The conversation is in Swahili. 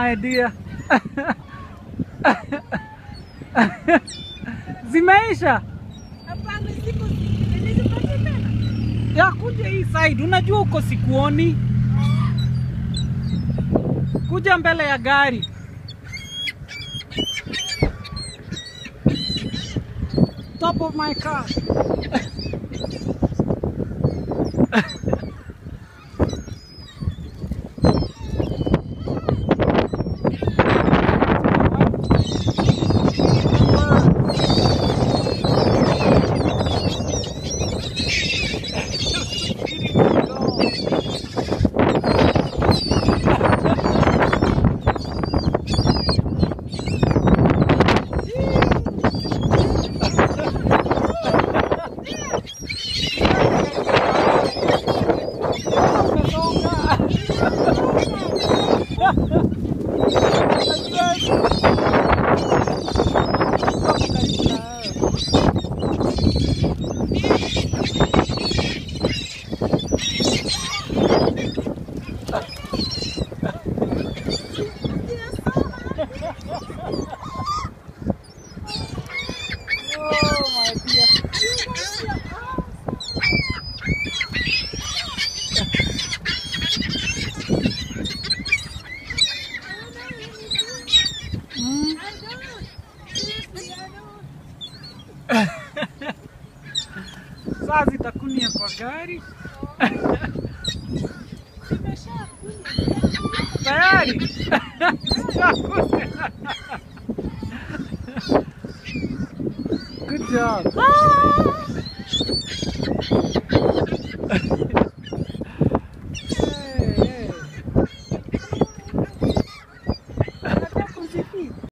my dear. Zimeisha? Hapana, siku nilizipata tena. Ya kuja hii side, unajua uko sikuoni. Kuja mbele ya gari. Top of my car. Sasa zitakunia kwa gari. Tayari. Good job.